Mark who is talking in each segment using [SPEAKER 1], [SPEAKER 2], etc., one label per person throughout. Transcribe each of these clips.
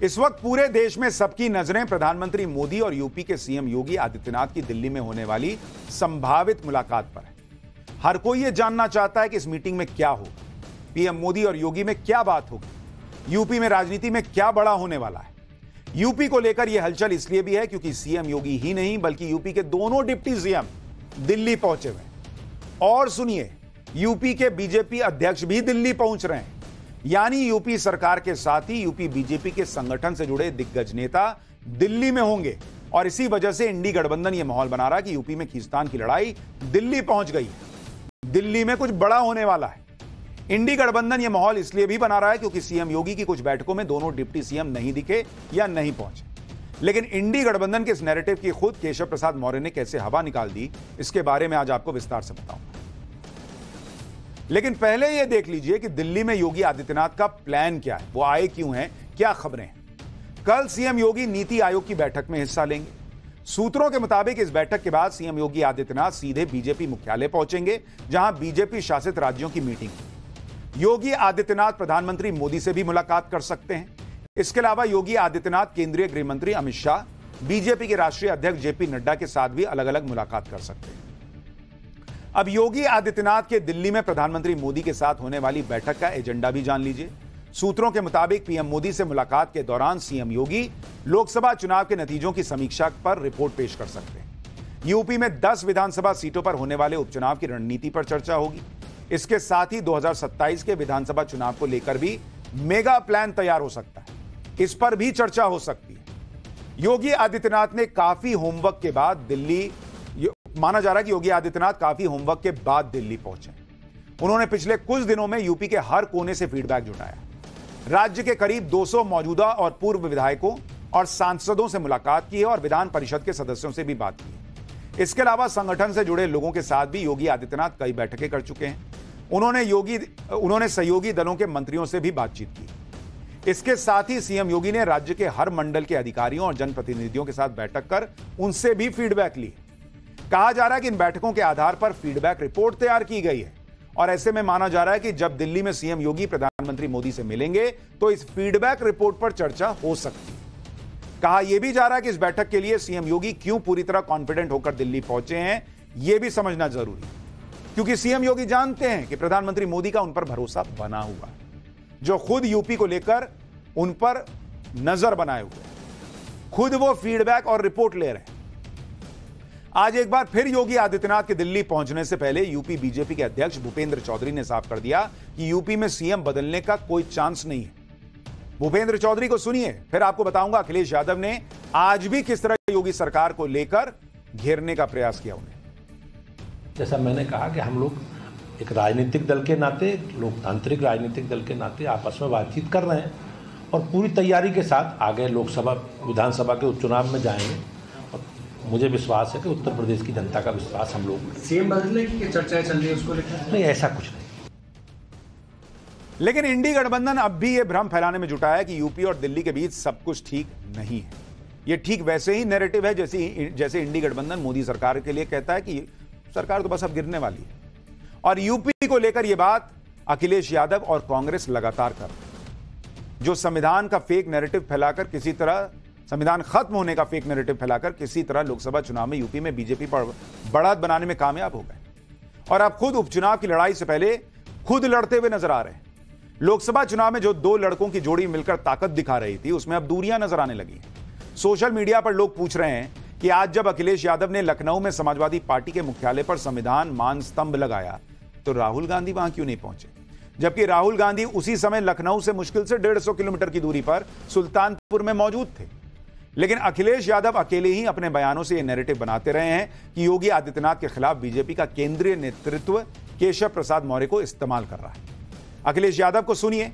[SPEAKER 1] इस वक्त पूरे देश में सबकी नजरें प्रधानमंत्री मोदी और यूपी के सीएम योगी आदित्यनाथ की दिल्ली में होने वाली संभावित मुलाकात पर है। हर कोई यह जानना चाहता है कि इस मीटिंग में क्या होगा, पीएम मोदी और योगी में क्या बात होगी, यूपी में राजनीति में क्या बड़ा होने वाला है। यूपी को लेकर यह हलचल इसलिए भी है क्योंकि सीएम योगी ही नहीं बल्कि यूपी के दोनों डिप्टी सीएम दिल्ली पहुंचे हुए। और सुनिए, यूपी के बीजेपी अध्यक्ष भी दिल्ली पहुंच रहे हैं। यानी यूपी सरकार के साथ ही यूपी बीजेपी के संगठन से जुड़े दिग्गज नेता दिल्ली में होंगे और इसी वजह से इंडी गठबंधन यह माहौल बना रहा है कि यूपी में खींचतान की लड़ाई दिल्ली पहुंच गई है। दिल्ली में कुछ बड़ा होने वाला है। इंडी गठबंधन यह माहौल इसलिए भी बना रहा है क्योंकि सीएम योगी की कुछ बैठकों में दोनों डिप्टी सीएम नहीं दिखे या नहीं पहुंचे। लेकिन इंडी गठबंधन के इस नैरेटिव की खुद केशव प्रसाद मौर्य ने कैसे हवा निकाल दी, इसके बारे में आज आपको विस्तार से बताऊंगा। लेकिन पहले यह देख लीजिए कि दिल्ली में योगी आदित्यनाथ का प्लान क्या है, वो आए क्यों हैं, क्या खबरें हैं। कल सीएम योगी नीति आयोग की बैठक में हिस्सा लेंगे। सूत्रों के मुताबिक इस बैठक के बाद सीएम योगी आदित्यनाथ सीधे बीजेपी मुख्यालय पहुंचेंगे, जहां बीजेपी शासित राज्यों की मीटिंग है। योगी आदित्यनाथ प्रधानमंत्री मोदी से भी मुलाकात कर सकते हैं। इसके अलावा योगी आदित्यनाथ केंद्रीय गृह मंत्री अमित शाह, बीजेपी के राष्ट्रीय अध्यक्ष जेपी नड्डा के साथ भी अलग अलग मुलाकात कर सकते हैं। अब योगी आदित्यनाथ के दिल्ली में प्रधानमंत्री मोदी के साथ होने वाली बैठक का एजेंडा भी जान लीजिए। सूत्रों के मुताबिक पीएम मोदी से मुलाकात के दौरान सीएम योगी लोकसभा चुनाव के नतीजों की समीक्षा पर रिपोर्ट पेश कर सकते हैं। यूपी में 10 विधानसभा सीटों पर होने वाले उपचुनाव की रणनीति पर चर्चा होगी। इसके साथ ही 2027 के विधानसभा चुनाव को लेकर भी मेगा प्लान तैयार हो सकता है, इस पर भी चर्चा हो सकती है। योगी आदित्यनाथ ने काफी होमवर्क के बाद दिल्ली माना जा रहा है कि योगी आदित्यनाथ काफी होमवर्क के बाद दिल्ली पहुंचे। उन्होंने पिछले कुछ दिनों में यूपी के हर कोने से फीडबैक जुटाया। राज्य के करीब 200 मौजूदा और पूर्व विधायकों और सांसदों से मुलाकात की है और विधान परिषद के सदस्यों से भी बात की है। इसके अलावा संगठन से जुड़े लोगों के साथ भी योगी आदित्यनाथ कई बैठकें कर चुके हैं। उन्होंने सहयोगी दलों के मंत्रियों से भी बातचीत की। इसके साथ ही सीएम योगी ने राज्य के हर मंडल के अधिकारियों और जनप्रतिनिधियों के साथ बैठक कर उनसे भी फीडबैक ली। कहा जा रहा है कि इन बैठकों के आधार पर फीडबैक रिपोर्ट तैयार की गई है और ऐसे में माना जा रहा है कि जब दिल्ली में सीएम योगी प्रधानमंत्री मोदी से मिलेंगे तो इस फीडबैक रिपोर्ट पर चर्चा हो सकती है। कहा यह भी जा रहा है कि इस बैठक के लिए सीएम योगी क्यों पूरी तरह कॉन्फिडेंट होकर दिल्ली पहुंचे हैं, यह भी समझना जरूरी है, क्योंकि सीएम योगी जानते हैं कि प्रधानमंत्री मोदी का उन पर भरोसा बना हुआ है, जो खुद यूपी को लेकर उन पर नजर बनाए हुए हैं। खुद वो फीडबैक और रिपोर्ट ले रहे हैं। आज एक बार फिर योगी आदित्यनाथ के दिल्ली पहुंचने से पहले यूपी बीजेपी के अध्यक्ष भूपेंद्र चौधरी ने साफ कर दिया कि यूपी में सीएम बदलने का कोई चांस नहीं है। भूपेंद्र चौधरी को सुनिए, फिर आपको बताऊंगा अखिलेश यादव ने आज भी किस तरह योगी सरकार को लेकर घेरने का प्रयास किया उन्हें।
[SPEAKER 2] जैसा मैंने कहा कि हम लोग एक राजनीतिक दल के नाते, लोकतांत्रिक राजनीतिक दल के नाते आपस में बातचीत कर रहे हैं और पूरी तैयारी के साथ आगे लोकसभा विधानसभा के उपचुनाव में जाएंगे। मुझे विश्वास है कि उत्तर प्रदेश की जनता का विश्वास हम लोग।
[SPEAKER 3] सीएम बदलने की चर्चाएं चल रही है, उसको लेकर
[SPEAKER 2] नहीं, ऐसा कुछ नहीं।
[SPEAKER 1] लेकिन इंडी गठबंधन अब भी यह भ्रम फैलाने में जुटा है कि यूपी और दिल्ली के बीच सब कुछ ठीक नहीं है। यह ठीक वैसे ही नैरेटिव है जैसे इंडी गठबंधन मोदी सरकार के लिए कहता है कि सरकार तो बस अब गिरने वाली है। और यूपी को लेकर यह बात अखिलेश यादव और कांग्रेस लगातार कर रहे हैं, जो संविधान का फेक नैरेटिव फैलाकर किसी तरह संविधान खत्म होने का फेक नैरेटिव फैलाकर किसी तरह लोकसभा चुनाव में यूपी में बीजेपी पर बढ़त बनाने में कामयाब हो गए और अब खुद उपचुनाव की लड़ाई से पहले खुद लड़ते हुए नजर आ रहे हैं। लोकसभा चुनाव में जो दो लड़कों की जोड़ी मिलकर ताकत दिखा रही थी, उसमें अब दूरियां नजर आने लगी हैं। सोशल मीडिया पर लोग पूछ रहे हैं कि आज जब अखिलेश यादव ने लखनऊ में समाजवादी पार्टी के मुख्यालय पर संविधान मान स्तंभ लगाया तो राहुल गांधी वहां क्यों नहीं पहुंचे, जबकि राहुल गांधी उसी समय लखनऊ से मुश्किल से 150 किलोमीटर की दूरी पर सुल्तानपुर में मौजूद थे। लेकिन अखिलेश यादव अकेले ही अपने बयानों से यह नैरेटिव बनाते रहे हैं कि योगी आदित्यनाथ के खिलाफ बीजेपी का केंद्रीय नेतृत्व केशव प्रसाद मौर्य को इस्तेमाल कर रहा है। अखिलेश यादव को सुनिए,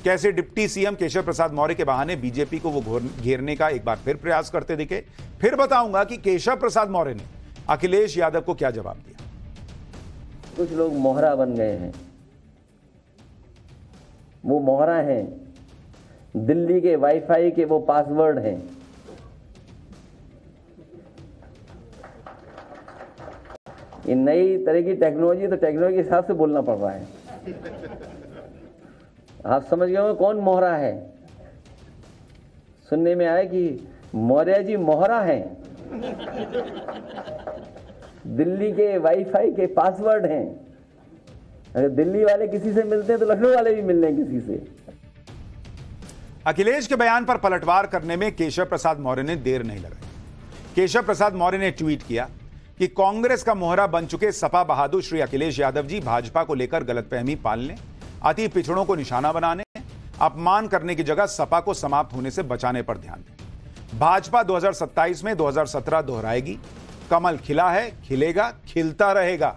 [SPEAKER 1] कैसे डिप्टी सीएम केशव प्रसाद मौर्य के बहाने बीजेपी को वो घेरने का एक बार फिर प्रयास करते दिखे। फिर बताऊंगा कि केशव प्रसाद मौर्य ने अखिलेश यादव को क्या जवाब दिया।
[SPEAKER 4] कुछ लोग मोहरा बन गए हैं, वो मोहरा हैं, दिल्ली के वाईफाई के वो पासवर्ड हैं। ये नई तरह की टेक्नोलॉजी, तो टेक्नोलॉजी के हिसाब से बोलना पड़ रहा है। आप समझ गए हो कौन मोहरा है? सुनने में आया कि मौर्य जी मोहरा हैं, दिल्ली के वाईफाई के पासवर्ड हैं। अगर दिल्ली वाले किसी से मिलते हैं तो लखनऊ वाले भी मिल रहे हैं किसी से।
[SPEAKER 1] अखिलेश के बयान पर पलटवार करने में केशव प्रसाद मौर्य ने देर नहीं लगाई। केशव प्रसाद मौर्य ने ट्वीट किया कि कांग्रेस का मोहरा बन चुके सपा बहादुर श्री अखिलेश यादव जी भाजपा को लेकर गलतफहमी पालने, अति पिछड़ों को निशाना बनाने, अपमान करने की जगह सपा को समाप्त होने से बचाने पर ध्यान दें। भाजपा 2027 में 2017 दोहराएगी। कमल खिला है, खिलेगा, खिलता रहेगा।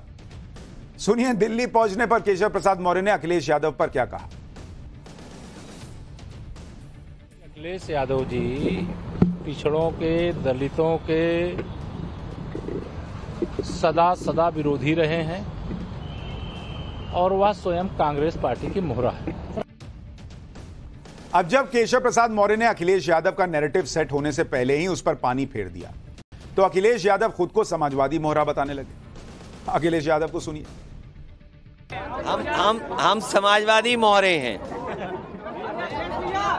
[SPEAKER 1] सुनिए दिल्ली पहुंचने पर केशव प्रसाद मौर्य ने अखिलेश यादव पर क्या कहा।
[SPEAKER 5] अखिलेश यादव जी पिछड़ों के, दलितों के सदा विरोधी रहे हैं और वह स्वयं कांग्रेस पार्टी की मोहरा है।
[SPEAKER 1] अब जब केशव प्रसाद मौर्य ने अखिलेश यादव का नैरेटिव सेट होने से पहले ही उस पर पानी फेर दिया तो अखिलेश यादव खुद को समाजवादी मोहरा बताने लगे। अखिलेश यादव को सुनिए।
[SPEAKER 6] हम समाजवादी मोहरे हैं,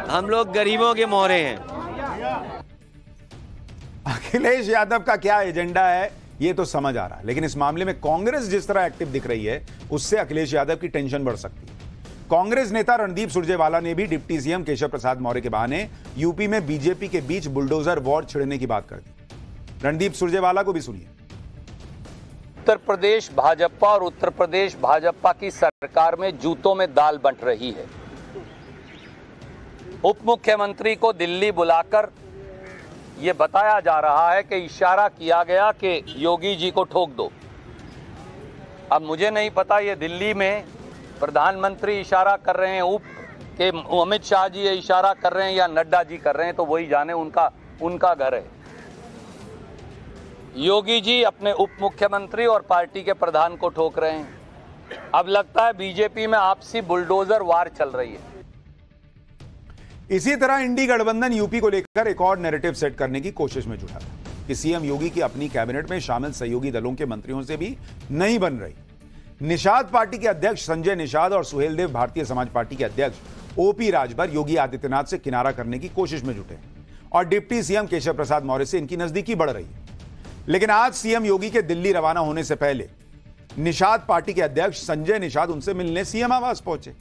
[SPEAKER 6] हम लोग गरीबों के मोहरे हैं।
[SPEAKER 1] अखिलेश यादव का क्या एजेंडा है ये तो समझ आ रहा है, लेकिन इस मामले में कांग्रेस जिस तरह एक्टिव दिख रही है उससे अखिलेश यादव की टेंशन बढ़ सकती है। कांग्रेस नेता रणदीप सुरजेवाला ने भी डिप्टी सीएम केशव प्रसाद मौर्य के बहाने यूपी में बीजेपी के बीच बुलडोजर वॉर छिड़ने की बात कर दी। रणदीप सुरजेवाला को भी सुनिए।
[SPEAKER 7] उत्तर प्रदेश भाजपा और उत्तर प्रदेश भाजपा की सरकार में जूतों में दाल बंट रही है। उप मुख्यमंत्री को दिल्ली बुलाकर यह बताया जा रहा है कि इशारा किया गया कि योगी जी को ठोक दो। अब मुझे नहीं पता ये दिल्ली में प्रधानमंत्री इशारा कर रहे हैं, उप के अमित शाह जी ये इशारा कर रहे हैं या नड्डा जी कर रहे हैं, तो वही जाने, उनका घर है। योगी जी अपने उप मुख्यमंत्री और पार्टी के प्रधान को ठोक रहे हैं। अब लगता है बीजेपी में आपसी बुलडोजर वार चल रही है।
[SPEAKER 1] इसी तरह इंडी गठबंधन यूपी को लेकर एक और नैरेटिव सेट करने की कोशिश में जुटा था कि सीएम योगी की अपनी कैबिनेट में शामिल सहयोगी दलों के मंत्रियों से भी नहीं बन रही। निषाद पार्टी के अध्यक्ष संजय निषाद और सुहेलदेव भारतीय समाज पार्टी के अध्यक्ष ओपी राजभर योगी आदित्यनाथ से किनारा करने की कोशिश में जुटे और डिप्टी सीएम केशव प्रसाद मौर्य से इनकी नजदीकी बढ़ रही है। लेकिन आज सीएम योगी के दिल्ली रवाना होने से पहले निषाद पार्टी के अध्यक्ष संजय निषाद उनसे मिलने सीएम आवास पहुंचे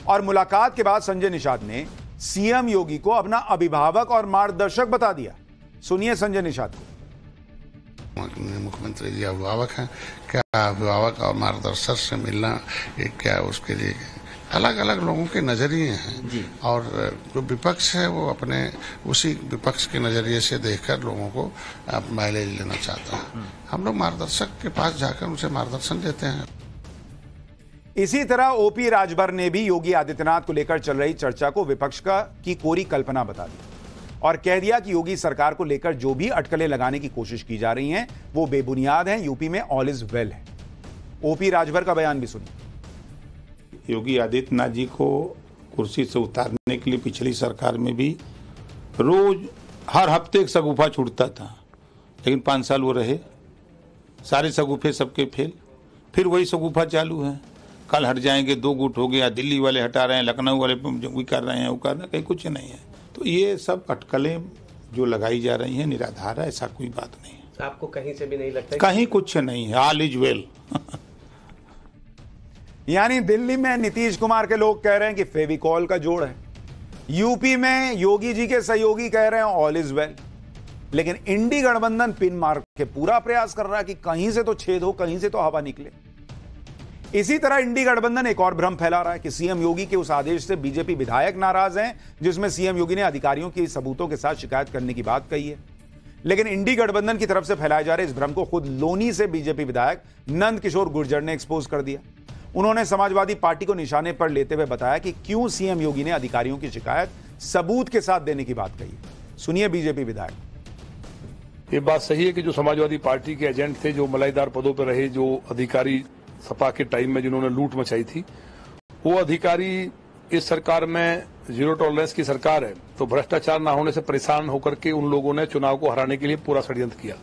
[SPEAKER 1] और मुलाकात के बाद संजय निषाद ने सीएम योगी को अपना अभिभावक और मार्गदर्शक बता दिया। सुनिए संजय निषाद को।
[SPEAKER 8] मुख्यमंत्री जी अभिभावक हैं, क्या अभिभावक और मार्गदर्शक से मिलना क्या उसके लिए अलग अलग लोगों के नजरिए हैं और जो विपक्ष है वो अपने उसी विपक्ष के नजरिए से देखकर लोगों को माइलेज लेना चाहता है। हम लोग मार्गदर्शक के पास जाकर उनसे मार्गदर्शन देते हैं।
[SPEAKER 1] इसी तरह ओपी राजभर ने भी योगी आदित्यनाथ को लेकर चल रही चर्चा को विपक्ष की कोरी कल्पना बता दी और कह दिया कि योगी सरकार को लेकर जो भी अटकलें लगाने की कोशिश की जा रही हैं वो बेबुनियाद हैं, यूपी में ऑल इज वेल है। ओपी राजभर का बयान भी सुनिए।
[SPEAKER 9] योगी आदित्यनाथ जी को कुर्सी से उतारने के लिए पिछली सरकार में भी रोज हर हफ्ते एक सगुफा छूटता था, लेकिन 5 साल वो रहे, सारे सगुफे सबके फेल, फिर वही सगुफा चालू है। कल हट जाएंगे, 2 गुट हो गया, दिल्ली वाले हटा रहे हैं, लखनऊ वाले भी कर रहे हैं, वो कर रहे हैं, कहीं कुछ नहीं है। तो ये सब अटकलें जो लगाई जा रही हैं निराधार है, ऐसा कोई बात नहीं है।
[SPEAKER 6] आपको कहीं से भी नहीं लगता?
[SPEAKER 9] कहीं कुछ नहीं है, ऑल इज वेल।
[SPEAKER 1] यानी दिल्ली में नीतीश कुमार के लोग कह रहे हैं कि फेविकॉल का जोड़ है, यूपी में योगी जी के सहयोगी कह रहे हैं ऑल इज वेल, लेकिन इंडी गठबंधन पिन मार के पूरा प्रयास कर रहा है कि कहीं से तो छेद हो, कहीं से तो हवा निकले। इसी तरह इंडी गठबंधन एक और भ्रम फैला रहा है कि सीएम योगी के उस आदेश से बीजेपी विधायक नाराज हैं जिसमें सीएम योगी ने अधिकारियों की सबूतों के साथ शिकायत करने की बात कही है। लेकिन इंडी गठबंधन की तरफ से फैलाए जा रहे इस भ्रम को खुद लोनी से बीजेपी विधायक नंद किशोर गुर्जर ने एक्सपोज कर दिया। उन्होंने समाजवादी पार्टी को निशाने पर लेते हुए बताया कि क्यों सीएम योगी ने अधिकारियों की शिकायत सबूत के साथ देने की बात कही। सुनिए बीजेपी विधायक।
[SPEAKER 10] ये बात सही है कि जो समाजवादी पार्टी के एजेंट थे, जो मलाईदार पदों पर रहे, जो अधिकारी सपा के टाइम में जिन्होंने लूट मचाई थी, वो अधिकारी इस सरकार में जीरो टॉलरेंस की सरकार है, तो भ्रष्टाचार ना होने से परेशान होकर के उन लोगों ने चुनाव को हराने के लिए पूरा षड्यंत्र किया।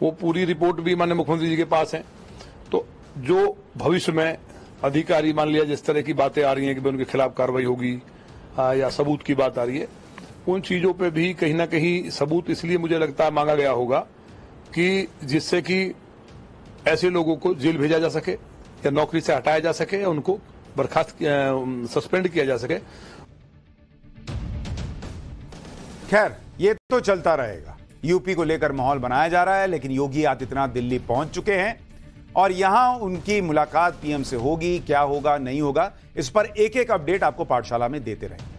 [SPEAKER 10] वो पूरी रिपोर्ट भी माननीय मुख्यमंत्री जी के पास है। तो जो भविष्य में अधिकारी, मान लिया जिस तरह की बातें आ रही हैं कि उनके खिलाफ कार्रवाई होगी या सबूत की बात आ रही है, उन चीजों पे भी कहीं ना कहीं सबूत इसलिए मुझे लगता है मांगा गया होगा कि जिससे कि ऐसे लोगों को जेल भेजा जा सके या नौकरी से हटाया जा सके या उनको बर्खास्त सस्पेंड किया जा सके।
[SPEAKER 1] खैर, ये तो चलता रहेगा। यूपी को लेकर माहौल बनाया जा रहा है, लेकिन योगी आदित्यनाथ दिल्ली पहुंच चुके हैं और यहां उनकी मुलाकात पीएम से होगी, क्या होगा नहीं होगा, इस पर एक एक अपडेट आपको पाठशाला में देते रहेंगे।